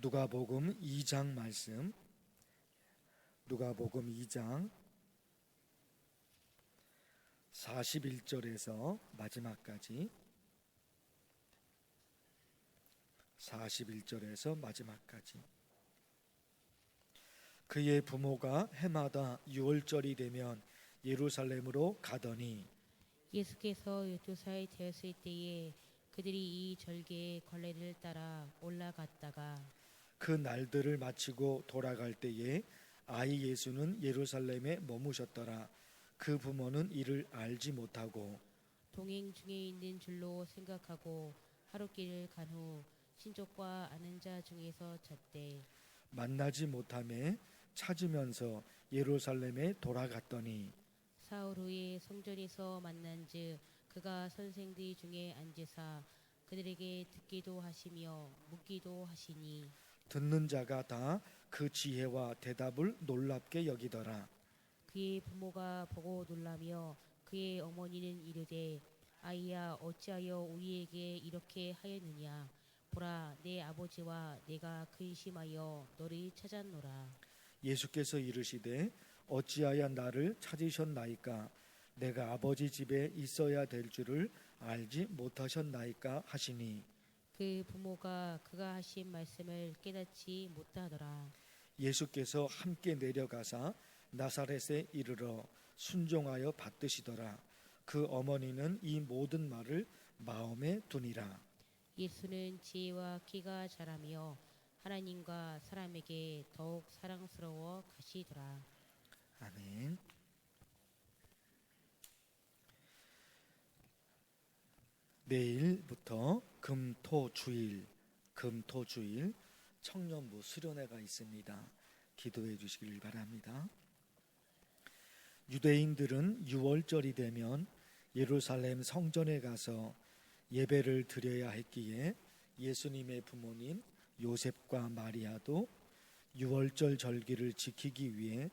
누가복음 2장 말씀, 누가복음 2장 41절에서 마지막까지, 41절에서 마지막까지. 그의 부모가 해마다 유월절이 되면 예루살렘으로 가더니 예수께서 12살 되었을 때에 그들이 이 절개의 관례를 따라 올라갔다가 그 날들을 마치고 돌아갈 때에 아이 예수는 예루살렘에 머무셨더라. 그 부모는 이를 알지 못하고 동행 중에 있는 줄로 생각하고 하룻길을 간 후 친족과 아는 자 중에서 찾되 만나지 못하매 찾으면서 예루살렘에 돌아갔더니 사흘 후에 성전에서 만난즉 그가 선생들 중에 앉으사 그들에게 듣기도 하시며 묻기도 하시니 듣는 자가 다 그 지혜와 대답을 놀랍게 여기더라. 그의 부모가 보고 놀라며 그의 어머니는 이르되 아이야 어찌하여 우리에게 이렇게 하였느냐 보라 내 아버지와 내가 근심하여 너를 찾았노라. 예수께서 이르시되 어찌하여 나를 찾으셨나이까? 내가 아버지 집에 있어야 될 줄을 알지 못하셨나이까 하시니 그 부모가 그가 하신 말씀을 깨닫지 못하더라. 예수께서 함께 내려가사 나사렛에 이르러 순종하여 받드시더라. 그 어머니는 이 모든 말을 마음에 두니라. 예수는 지혜와 키가 자라며 하나님과 사람에게 더욱 사랑스러워 가시더라. 아멘. 내일부터 금토주일 청년부 수련회가 있습니다. 기도해 주시길 바랍니다. 유대인들은 6월절이 되면 예루살렘 성전에 가서 예배를 드려야 했기에 예수님의 부모님 요셉과 마리아도 6월절 절기를 지키기 위해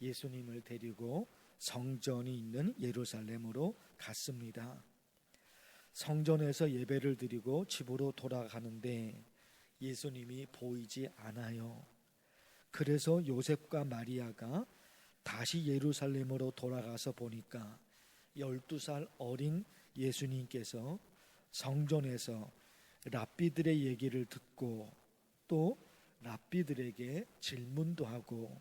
예수님을 데리고 성전이 있는 예루살렘으로 갔습니다. 성전에서 예배를 드리고 집으로 돌아가는데 예수님이 보이지 않아요. 그래서 요셉과 마리아가 다시 예루살렘으로 돌아가서 보니까 12살 어린 예수님께서 성전에서 랍비들의 얘기를 듣고 또 랍비들에게 질문도 하고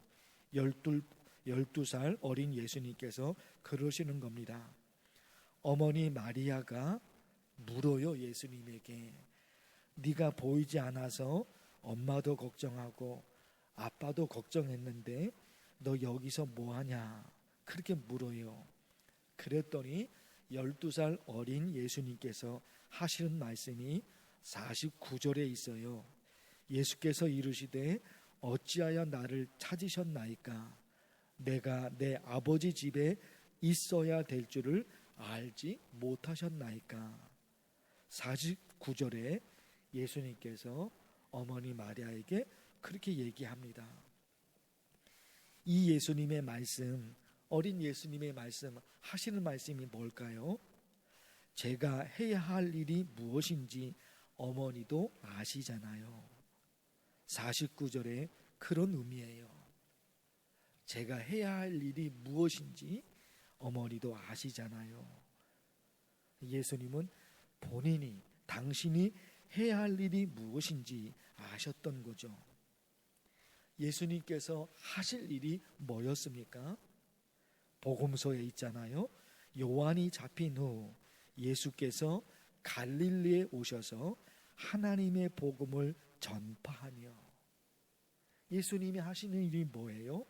12살 어린 예수님께서 그러시는 겁니다. 어머니 마리아가 물어요. 예수님에게 네가 보이지 않아서 엄마도 걱정하고 아빠도 걱정했는데 너 여기서 뭐하냐 그렇게 물어요. 그랬더니 12살 어린 예수님께서 하시는 말씀이 49절에 있어요. 예수께서 이르시되 어찌하여 나를 찾으셨나이까? 내가 내 아버지 집에 있어야 될 줄을 알지 못하셨나이까? 49절에 예수님께서 어머니 마리아에게 그렇게 얘기합니다. 이 예수님의 말씀, 어린 예수님의 말씀, 하시는 말씀이 뭘까요? 제가 해야 할 일이 무엇인지 어머니도 아시잖아요. 49절에 그런 의미예요. 제가 해야 할 일이 무엇인지 어머니도 아시잖아요. 예수님은 본인이 당신이 해야 할 일이 무엇인지 아셨던 거죠. 예수님께서 하실 일이 뭐였습니까? 복음서에 있잖아요. 요한이 잡힌 후 예수께서 갈릴리에 오셔서 하나님의 복음을 전파하며, 예수님이 하시는 일이 뭐예요?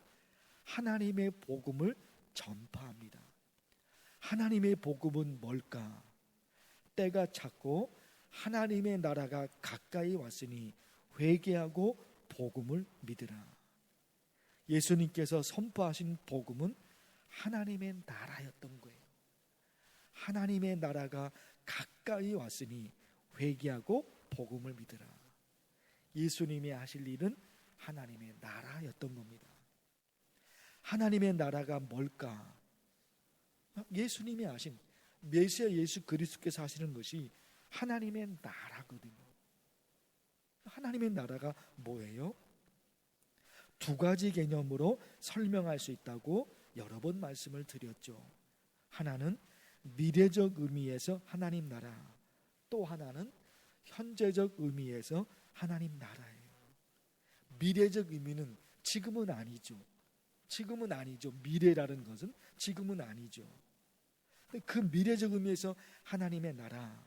하나님의 복음을 전파합니다. 하나님의 복음은 뭘까? 때가 찼고 하나님의 나라가 가까이 왔으니 회개하고 복음을 믿으라. 예수님께서 선포하신 복음은 하나님의 나라였던 거예요. 하나님의 나라가 가까이 왔으니 회개하고 복음을 믿으라. 예수님이 하실 일은 하나님의 나라였던 겁니다. 하나님의 나라가 뭘까? 예수님이 하신, 메시아 예수 그리스도께서 하시는 것이 하나님의 나라거든요. 하나님의 나라가 뭐예요? 두 가지 개념으로 설명할 수 있다고 여러 번 말씀을 드렸죠. 하나는 미래적 의미에서 하나님 나라, 또 하나는 현재적 의미에서 하나님 나라예요. 미래적 의미는 지금은 아니죠. 지금은 아니죠. 미래라는 것은 지금은 아니죠. 그 미래적 의미에서 하나님의 나라,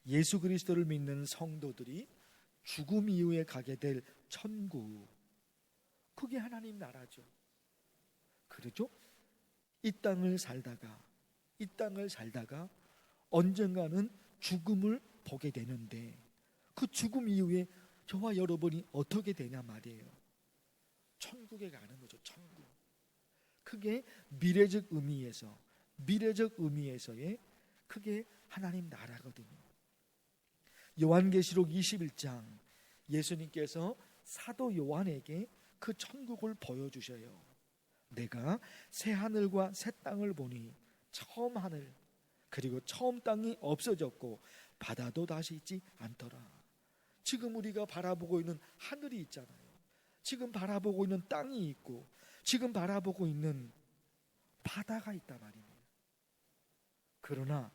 예수 그리스도를 믿는 성도들이 죽음 이후에 가게 될 천국, 그게 하나님 나라죠. 그렇죠? 이 땅을 살다가 언젠가는 죽음을 보게 되는데, 그 죽음 이후에 저와 여러분이 어떻게 되냐 말이에요. 천국에 가는 거죠. 천국. 그게 미래적 의미에서의 그게 하나님 나라거든요. 요한계시록 21장, 예수님께서 사도 요한에게 그 천국을 보여주셔요. 내가 새 하늘과 새 땅을 보니 처음 하늘 그리고 처음 땅이 없어졌고 바다도 다시 있지 않더라. 지금 우리가 바라보고 있는 하늘이 있잖아요. 지금 바라보고 있는 땅이 있고 지금 바라보고 있는 바다가 있단 말입니다. 그러나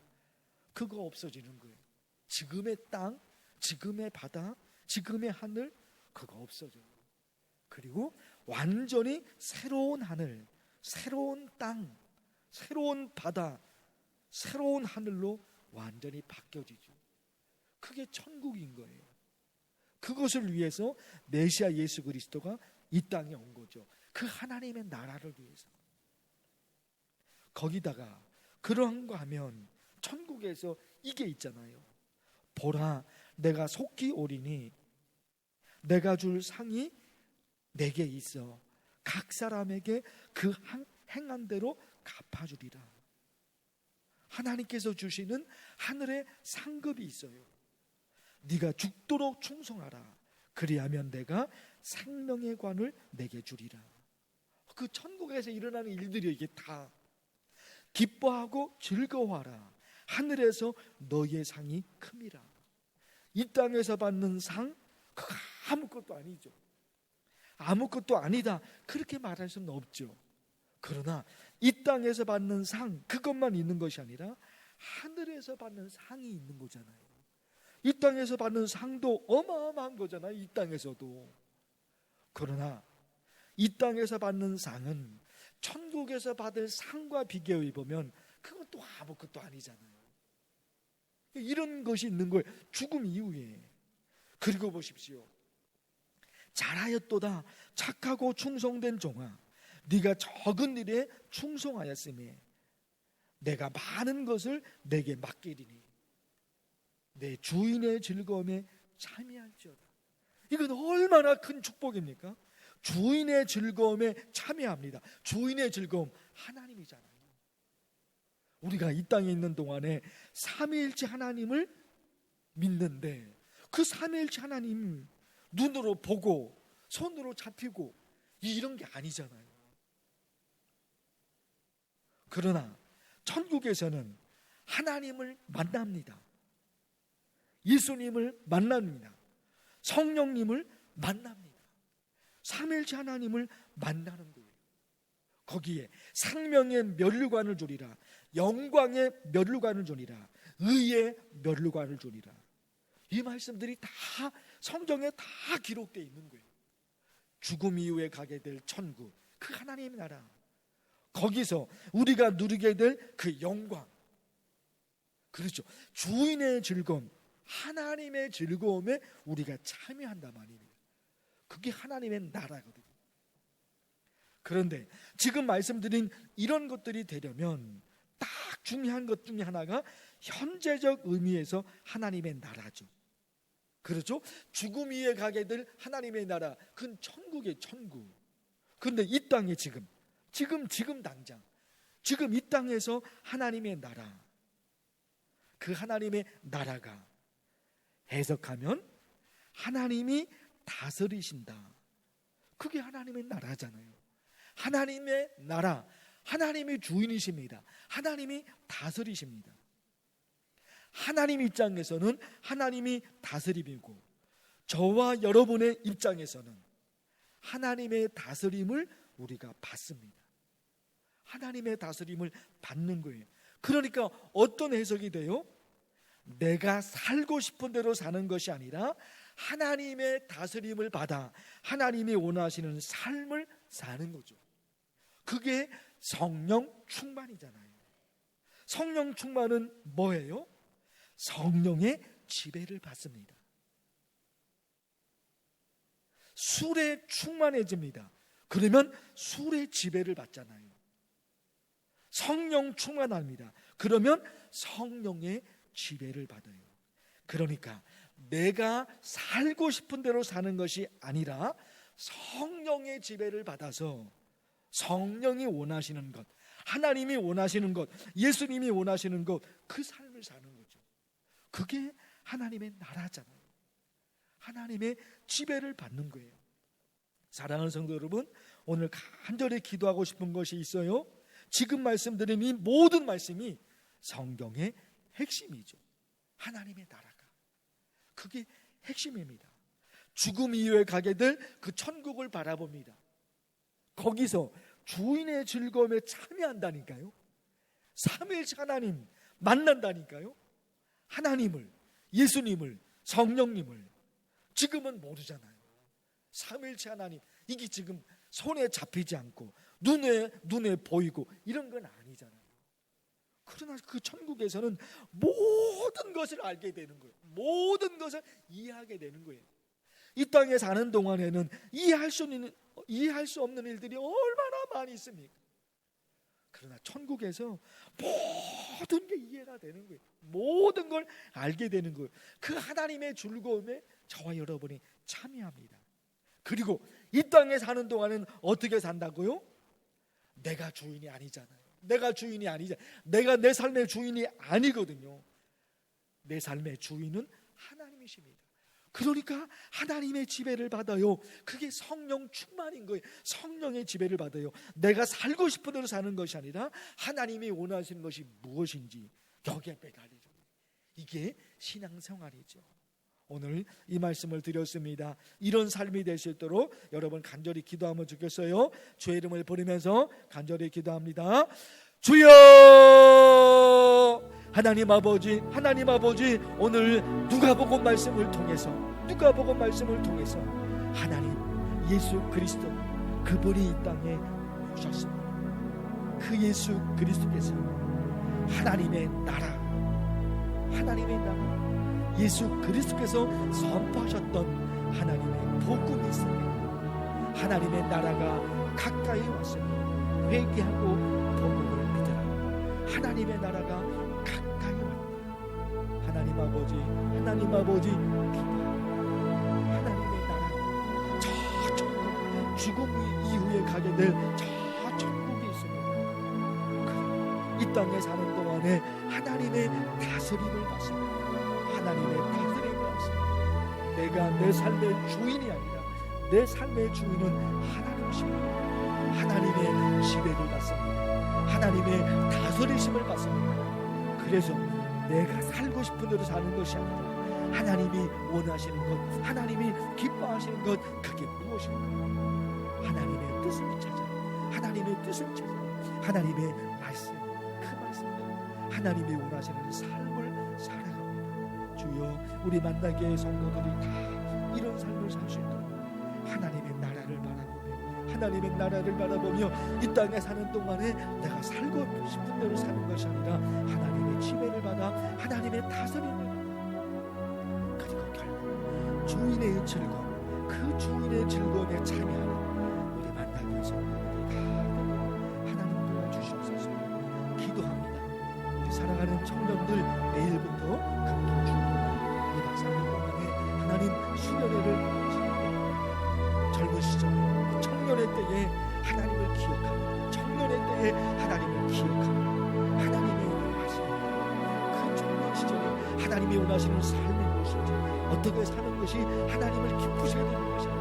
그거 없어지는 거예요. 지금의 땅, 지금의 바다, 지금의 하늘, 그거 없어져요. 그리고 완전히 새로운 하늘, 새로운 땅, 새로운 바다, 새로운 하늘로 완전히 바뀌어지죠. 그게 천국인 거예요. 그것을 위해서 메시아 예수 그리스도가 이 땅에 온 거죠. 그 하나님의 나라를 위해서. 거기다가 그러한 거 하면 천국에서 이게 있잖아요. 보라, 내가 속히 오리니 내가 줄 상이 내게 있어 각 사람에게 그 행한 대로 갚아주리라. 하나님께서 주시는 하늘의 상급이 있어요. 네가 죽도록 충성하라. 그리하면 내가 생명의 관을 내게 주리라. 그 천국에서 일어나는 일들이 이게 다 기뻐하고 즐거워하라. 하늘에서 너희의 상이 큼이라. 이 땅에서 받는 상 그거 아무것도 아니죠. 아무것도 아니다 그렇게 말할 수는 없죠. 그러나 이 땅에서 받는 상 그것만 있는 것이 아니라 하늘에서 받는 상이 있는 거잖아요. 이 땅에서 받는 상도 어마어마한 거잖아요. 이 땅에서도. 그러나 이 땅에서 받는 상은 천국에서 받을 상과 비교해 보면 그건 또 아무것도 아니잖아요. 이런 것이 있는 거예요. 죽음 이후에. 그리고 보십시오. 잘하였도다 착하고 충성된 종아, 네가 적은 일에 충성하였으니 내가 많은 것을 내게 맡기리니 내 주인의 즐거움에 참여할지어다. 이건 얼마나 큰 축복입니까? 주인의 즐거움에 참여합니다. 주인의 즐거움 하나님이잖아요. 우리가 이 땅에 있는 동안에 삼위일체 하나님을 믿는데 그 삼위일체 하나님 눈으로 보고 손으로 잡히고 이런 게 아니잖아요. 그러나 천국에서는 하나님을 만납니다. 예수님을 만납니다. 성령님을 만납니다. 삼위일체 하나님을 만나는 거예요. 거기에 생명의 면류관을 주리라. 영광의 면류관을 주리라. 의의 면류관을 주리라. 이 말씀들이 다 성경에 다 기록되어 있는 거예요. 죽음 이후에 가게 될 천국, 그 하나님의 나라, 거기서 우리가 누리게 될 그 영광, 그렇죠. 주인의 즐거움, 하나님의 즐거움에 우리가 참여한단 말입니다. 그게 하나님의 나라거든요. 그런데 지금 말씀드린 이런 것들이 되려면 딱 중요한 것 중에 하나가 현재적 의미에서 하나님의 나라죠. 그렇죠? 죽음 위에 가게 될 하나님의 나라, 그건 천국이에요. 천국. 그런데 이 땅에 지금 당장 지금 이 땅에서 하나님의 나라, 그 하나님의 나라가 해석하면 하나님이 다스리신다. 그게 하나님의 나라잖아요. 하나님의 나라, 하나님이 주인이십니다. 하나님이 다스리십니다. 하나님 입장에서는 하나님이 다스림이고 저와 여러분의 입장에서는 하나님의 다스림을 우리가 받습니다. 하나님의 다스림을 받는 거예요. 그러니까 어떤 해석이 돼요? 내가 살고 싶은 대로 사는 것이 아니라 하나님의 다스림을 받아 하나님이 원하시는 삶을 사는 거죠. 그게 성령 충만이잖아요. 성령 충만은 뭐예요? 성령의 지배를 받습니다. 술에 충만해집니다. 그러면 술의 지배를 받잖아요. 성령 충만합니다. 그러면 성령의 지배를 받아요. 그러니까 내가 살고 싶은 대로 사는 것이 아니라 성령의 지배를 받아서 성령이 원하시는 것, 하나님이 원하시는 것, 예수님이 원하시는 것, 그 삶을 사는 거죠. 그게 하나님의 나라잖아요. 하나님의 지배를 받는 거예요. 사랑하는 성도 여러분, 오늘 간절히 기도하고 싶은 것이 있어요. 지금 말씀드린 이 모든 말씀이 성경의 핵심이죠. 하나님의 나라가 그게 핵심입니다. 죽음 이후에 가게 될 그 천국을 바라봅니다. 거기서 주인의 즐거움에 참여한다니까요. 삼위일체 하나님 만난다니까요. 하나님을, 예수님을, 성령님을 지금은 모르잖아요. 삼위일체 하나님, 이게 지금 손에 잡히지 않고 눈에 보이고 이런 건 아니잖아요. 그러나 그 천국에서는 모든 것을 알게 되는 거예요. 모든 것을 이해하게 되는 거예요. 이 땅에 사는 동안에는 이해할 수 없는 일들이 얼마나 많이 있습니까? 그러나 천국에서 모든 게 이해가 되는 거예요. 모든 걸 알게 되는 거예요. 그 하나님의 즐거움에 저와 여러분이 참여합니다. 그리고 이 땅에 사는 동안은 어떻게 산다고요? 내가 주인이 아니잖아요. 내가 주인이 아니잖아요. 내가 내 삶의 주인이 아니거든요. 내 삶의 주인은 하나님이십니다. 그러니까 하나님의 지배를 받아요. 그게 성령 충만인 거예요. 성령의 지배를 받아요. 내가 살고 싶은 대로 사는 것이 아니라 하나님이 원하시는 것이 무엇인지 여기에 매달리죠. 이게 신앙생활이죠. 오늘 이 말씀을 드렸습니다. 이런 삶이 될 수 있도록 여러분 간절히 기도하면 좋겠어요. 주의 이름을 부르면서 간절히 기도합니다. 주여, 하나님 아버지, 오늘 누가복음 말씀을 통해서 하나님 예수 그리스도 그분이 이 땅에 오셨습니다. 그 예수 그리스도께서 하나님의 나라 예수 그리스도께서 선포하셨던 하나님의 복음이 있습니다. 하나님의 나라가 가까이 왔습니다. 회개하고 복음을 믿으라. 하나님의 나라가 가까이 왔다. 하나님 아버지 기도합니다. 하나님의 나라, 저 천국, 죽음 이후에 가게 될 저 천국이 있습니다. 이 땅에 사는 동안에 하나님의 다스림을 받습니다. 하나님의 다스림을 받습니다. 내가 내 삶의 주인이 아니라 내 삶의 주인은 하나님이십니다. 하나님의 지배를 받습니다. 하나님의 다스리심을 받습니다. 그래서 내가 살고 싶은 대로 사는 것이 아니라 하나님이 원하시는 것, 하나님이 기뻐하시는 것, 그게 무엇인가? 하나님의 뜻을 찾아, 하나님의 말씀, 그 말씀대로 하나님이 원하시는 삶을 살아갑니다. 주여, 우리 만나게 성도들이 다 이런 삶을 살 수 있도록 하나님의 나라를 바라보며 이 땅에 사는 동안에 내가 살고 싶은 대로 사는 것이 아니라 하나님의 지배를 받아 하나님의 다스림을 받아, 그리고 결국 주인의 즐거움, 그 주인의 즐거움에 참여하는 우리 만나게 성도들이 다 하나님 도와주시옵소서. 기도합니다. 우리 사랑하는 청년들, 내일부터 금토 주일날 2박 3일 동안에 하나님 수련회를 젊은 시절 청년의 때에 하나님을 기억하고, 청년의 때에 하나님을 기억하고, 하나님의 원하시는 그 청년 시절에 하나님이 원하시는 삶이 무엇인지, 어떻게 사는 것이 하나님을 기쁘시게 되는 것인지